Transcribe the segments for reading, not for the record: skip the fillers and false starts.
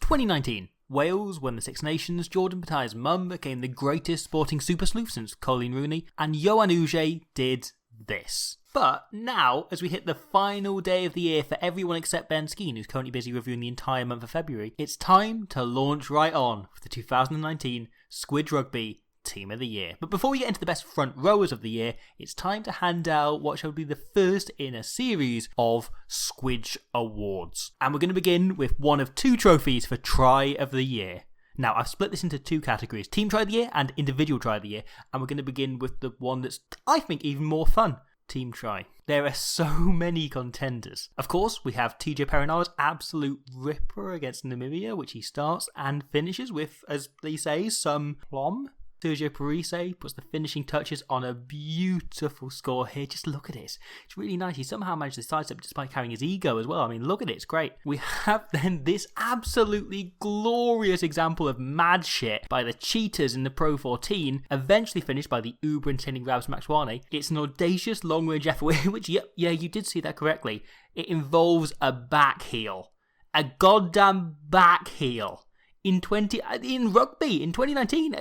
2019. Wales won the Six Nations. Jordan Petai's mum became the greatest sporting super sleuth since Colleen Rooney, and Yoann Huget did this. But now, as we hit the final day of the year for everyone except Ben Skeen, who's currently busy reviewing the entire month of February, it's time to launch right on for the 2019 Squidge Rugby Team of the Year. But before we get into the best front rowers of the year, it's time to hand out what shall be the first in a series of Squidge Awards. And we're going to begin with one of two trophies for Try of the Year. Now, I've split this into two categories, Team Try of the Year and Individual Try of the Year, and we're going to begin with the one that's, I think, even more fun. Team Try. There are so many contenders. Of course, we have TJ Perinara's absolute ripper against Namibia, which he starts and finishes with, as they say, some plum. Sergio Parise puts the finishing touches on a beautiful score here. Just look at it. It's really nice. He somehow managed to sidestep despite carrying his ego as well. I mean, look at it. It's great. We have then this absolutely glorious example of mad shit by the cheaters in the Pro 14, eventually finished by the uber-entertaining Rabs Maxwane. It's an audacious long-range effort, which, yeah, you did see that correctly. It involves a back heel. A goddamn back heel. In rugby, in 2019,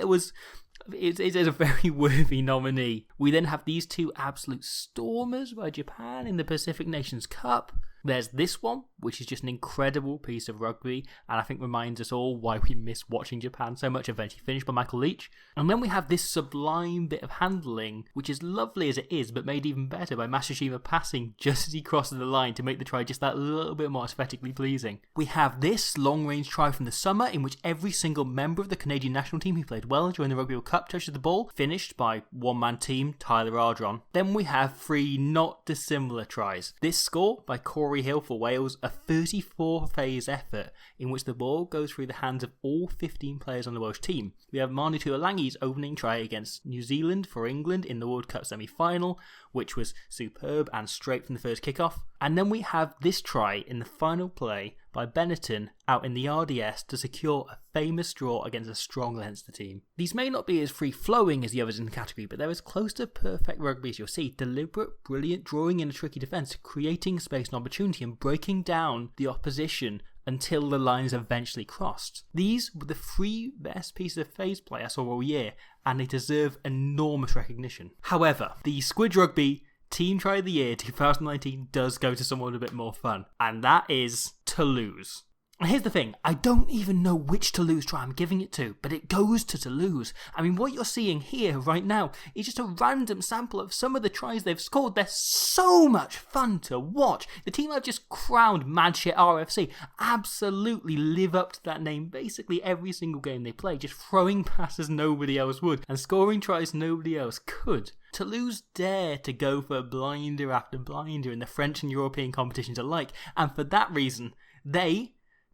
it is a very worthy nominee. We then have these two absolute stormers by Japan in the Pacific Nations Cup. There's this one, which is just an incredible piece of rugby, and I think reminds us all why we miss watching Japan so much, eventually finished by Michael Leach. And then we have this sublime bit of handling, which is lovely as it is, but made even better by Masashima passing just as he crosses the line to make the try just that little bit more aesthetically pleasing. We have this long-range try from the summer, in which every single member of the Canadian national team who played well during the Rugby World Cup touches the ball, finished by one-man team Tyler Ardron. Then we have three not dissimilar tries. This score by Corey Hill for Wales, a 34-phase effort in which the ball goes through the hands of all 15 players on the Welsh team. We have Manu Tuolangi's opening try against New Zealand for England in the World Cup semi-final, which was superb and straight from the first kickoff. And then we have this try in the final play by Benetton out in the RDS to secure a famous draw against a strong Leinster team. These may not be as free-flowing as the others in the category, but they're as close to perfect rugby as you'll see. Deliberate, brilliant drawing in a tricky defence, creating space and opportunity and breaking down the opposition until the lines eventually crossed. These were the three best pieces of phase play I saw all year, and they deserve enormous recognition. However, the Squidge Rugby Team Try of the Year 2019 does go to someone a bit more fun, and that is Toulouse. And here's the thing, I don't even know which Toulouse try I'm giving it to, but it goes to Toulouse. I mean, what you're seeing here right now is just a random sample of some of the tries they've scored. They're so much fun to watch. The team I've just crowned Mad Shit RFC absolutely live up to that name basically every single game they play, just throwing passes nobody else would and scoring tries nobody else could. Toulouse dare to go for blinder after blinder in the French and European competitions alike, and for that reason,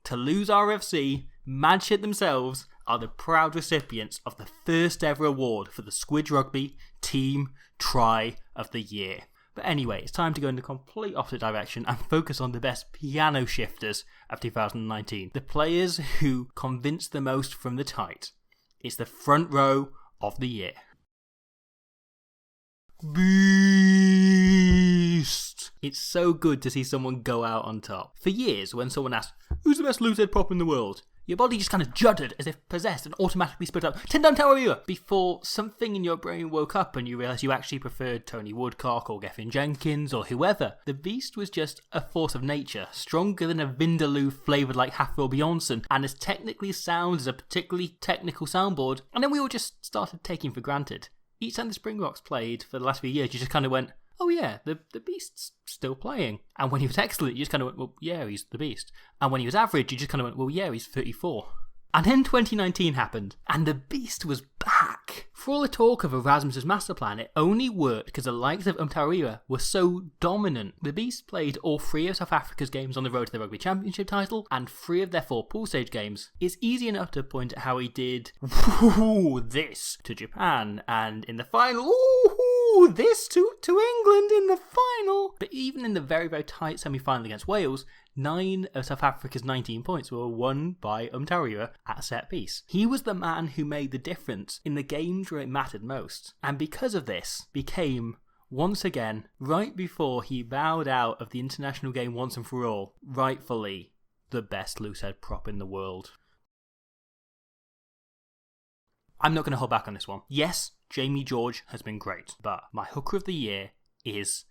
Toulouse RFC, mad shit themselves, are the proud recipients of the first ever award for the Squidge Rugby Team Try of the Year. But anyway, it's time to go in the complete opposite direction and focus on the best piano shifters of 2019. The players who convinced the most from the tight. It's the front row of the year. Beast! It's so good to see someone go out on top. For years, when someone asked, who's the best loose head prop in the world? Your body just kind of juddered as if possessed and automatically spit out Tendon Tawarua before something in your brain woke up and you realised you actually preferred Tony Woodcock or Gethin Jenkins or whoever. The Beast was just a force of nature, stronger than a Vindaloo flavoured like Half-Will Bjornsson and as technically sound as a particularly technical soundboard, and then we all just started taking for granted. Each time the Springboks played for the last few years, you just kind of went, oh yeah, the Beast's still playing. And when he was excellent, you just kind of went, well, yeah, he's the Beast. And when he was average, you just kind of went, well, yeah, he's 34. And then 2019 happened, and the Beast was back. For all the talk of Erasmus's master plan, it only worked because the likes of Umtawarira were so dominant. The Beast played all 3 of South Africa's games on the road to the Rugby Championship title, and 3 of their 4 pool stage games. It's easy enough to point at how he did this to Japan, and in the final, this to England in the final. But even in the very, very tight semi-final against Wales, 9 of South Africa's 19 points were won by Umtawarira at set piece. He was the man who made the difference in the games where it mattered most, and because of this, became once again, right before he bowed out of the international game once and for all, rightfully the best loosehead prop in the world. I'm not going to hold back on this one. Yes, Jamie George has been great, but my hooker of the year is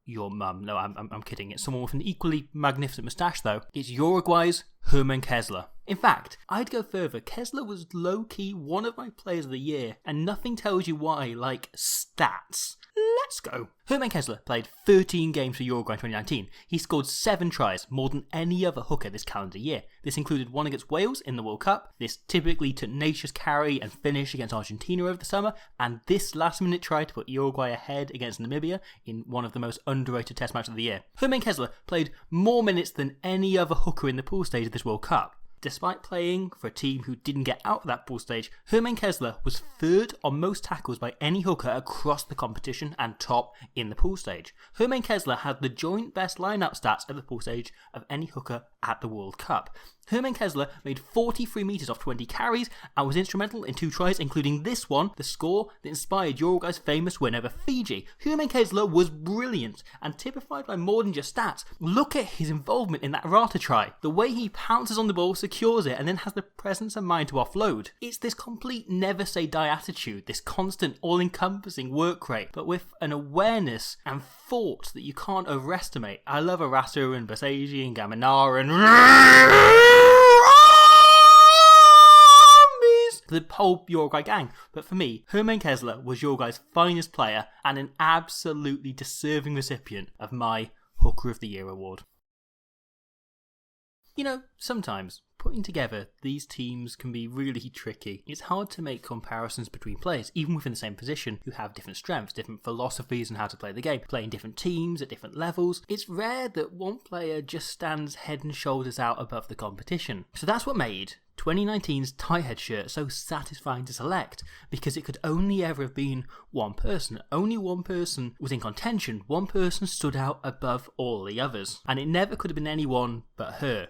your mum. No, I'm kidding. It's someone with an equally magnificent moustache, though. It's Uruguay's Herman Kessler. In fact, I'd go further. Kessler was low-key one of my players of the year, and nothing tells you why like stats. Let's go. Herman Kessler played 13 games for Uruguay in 2019. He scored 7 tries, more than any other hooker this calendar year. This included one against Wales in the World Cup, this typically tenacious carry and finish against Argentina over the summer, and this last-minute try to put Uruguay ahead against Namibia in one of the most underrated test matches of the year. Herman Kessler played more minutes than any other hooker in the pool stage of this World Cup. Despite playing for a team who didn't get out of that pool stage, Herman Kessler was third on most tackles by any hooker across the competition and top in the pool stage. Herman Kessler had the joint best line-out stats at the pool stage of any hooker at the World Cup. Herman Kessler made 43 metres off 20 carries and was instrumental in 2 tries, including this one, the score that inspired Uruguay's famous win over Fiji. Herman Kessler was brilliant and typified by more than just stats. Look at his involvement in that Rata try. The way he pounces on the ball, secures it, and then has the presence of mind to offload. It's this complete never say die attitude, this constant all-encompassing work rate, but with an awareness and thought that you can't overestimate. I love Arasu and Basaji and Gaminar and the whole Uruguay gang, but for me, Herman Kessler was Uruguay's finest player and an absolutely deserving recipient of my Hooker of the Year award. You know, sometimes putting together these teams can be really tricky. It's hard to make comparisons between players, even within the same position, who have different strengths, different philosophies on how to play the game, playing different teams at different levels. It's rare that one player just stands head and shoulders out above the competition. So that's what made 2019's Tighthead shirt so satisfying to select, because it could only ever have been one person. Only one person was in contention, one person stood out above all the others, and it never could have been anyone but her.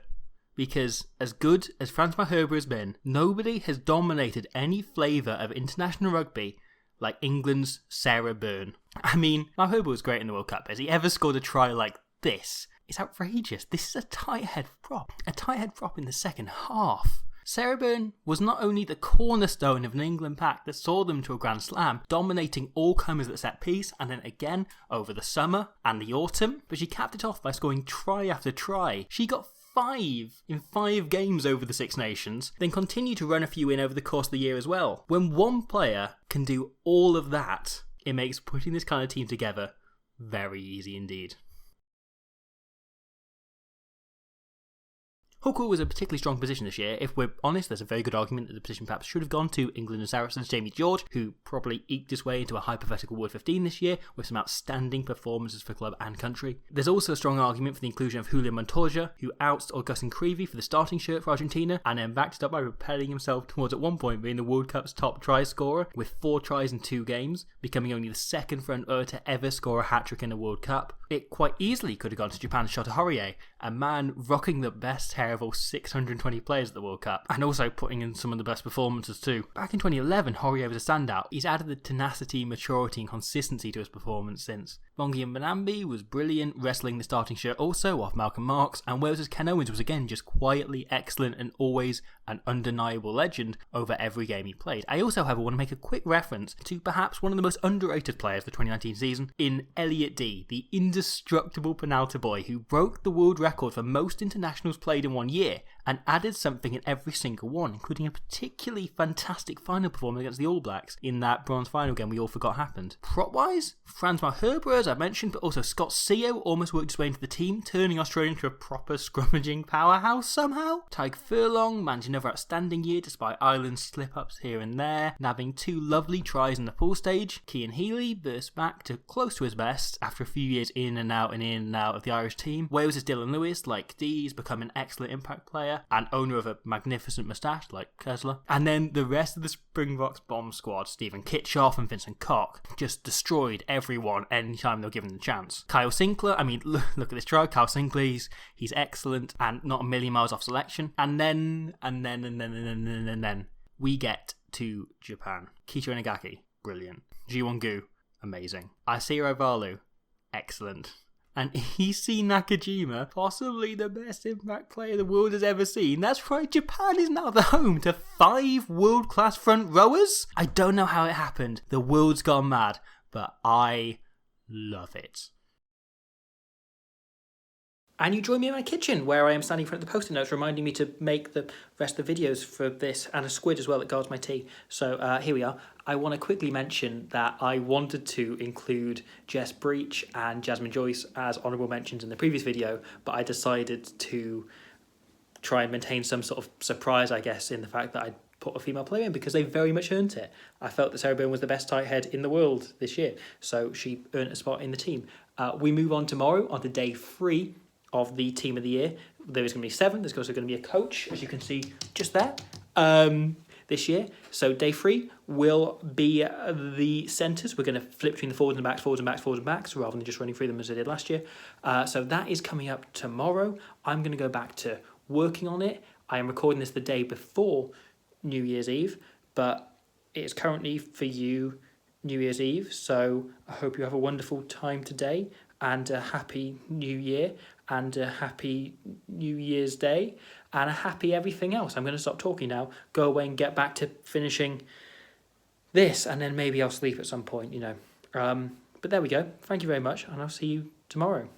Because as good as Frans Malherbe has been, nobody has dominated any flavour of international rugby like England's Sarah Bern. I mean, Malherbe was great in the World Cup. Has he ever scored a try like this? It's outrageous. This is a tight head prop. A tight head prop in the second half. Sarah Bern was not only the cornerstone of an England pack that saw them to a Grand Slam, dominating all comers at set piece and then again over the summer and the autumn, but she capped it off by scoring try after try. She got 5 in 5 games over the Six Nations, then continue to run a few in over the course of the year as well. When one player can do all of that, it makes putting this kind of team together very easy indeed. Hooker was a particularly strong position this year. If we're honest, there's a very good argument that the position perhaps should have gone to England and Saracens' Jamie George, who probably eked his way into a hypothetical World 15 this year with some outstanding performances for club and country. There's also a strong argument for the inclusion of Julian Montoya, who outs Augustin Creevy for the starting shirt for Argentina, and then backed it up by propelling himself towards at one point being the World Cup's top try scorer, with 4 tries in 2 games, becoming only the second front rower to ever score a hat-trick in a World Cup. It quite easily could have gone to Japan's Shota Horie, a man rocking the best hair of all 620 players at the World Cup, and also putting in some of the best performances too. Back in 2011, Horie was a standout. He's added the tenacity, maturity and consistency to his performance since. Bongi Mbonambi was brilliant, wrestling the starting shirt also off Malcolm Marks, and Wales's Ken Owens was again just quietly excellent and always an undeniable legend over every game he played. I also, however, want to make a quick reference to perhaps one of the most underrated players of the 2019 season in Elliot Dee, the indestructible penalty boy who broke the world record for most internationals played in one year and added something in every single one, including a particularly fantastic final performance against the All Blacks in that bronze final game we all forgot happened. Prop-wise, Frans Malherbe, as I mentioned, but also Scott Seo almost worked his way into the team, turning Australia into a proper scrummaging powerhouse somehow. Tyke Furlong managed another outstanding year despite Ireland's slip-ups here and there, nabbing 2 lovely tries in the pool stage. Cian Healy burst back to close to his best after a few years in and out of the Irish team. Wales's Dylan Lewis, like Dee's, become an excellent impact player and owner of a magnificent moustache like Kessler. And then the rest of the Springboks bomb squad, Stephen Kitchoff and Vincent Koch, just destroyed everyone anytime they were given the chance. Kyle Sinclair, I mean, look at this try. Kyle Sinclair, he's excellent and not a million miles off selection. And then we get to Japan. Keita Inagaki, brilliant. Ji Won-gu, amazing. Asira Valu, excellent. And Issei Nakajima, possibly the best Impact player the world has ever seen. That's right, Japan is now the home to 5 world-class front rowers. I don't know how it happened. The world's gone mad, but I love it. And you join me in my kitchen, where I am standing in front of the post-it notes, reminding me to make the rest of the videos for this, and a squid as well that guards my tea. So here we are. I want to quickly mention that I wanted to include Jess Breach and Jasmine Joyce as honourable mentions in the previous video, but I decided to try and maintain some sort of surprise, I guess, in the fact that I put a female player in, because they very much earned it. I felt that Sarah Bern was the best tight head in the world this year, so she earned a spot in the team. We move on tomorrow, on to day 3 of the Team of the Year. There is going to be 7. There's also going to be a coach, as you can see just there, this year. So day 3 will be the centres. We're going to flip between the forwards and backs, forwards and backs, forwards and backs, rather than just running through them as I did last year. So that is coming up tomorrow. I'm going to go back to working on it. I am recording this the day before New Year's Eve, but it's currently for you New Year's Eve. So I hope you have a wonderful time today, and a happy New Year, and a happy New Year's Day, and a happy everything else. I'm going to stop talking now, go away and get back to finishing this, and then maybe I'll sleep at some point, you know. But there we go. Thank you very much, and I'll see you tomorrow.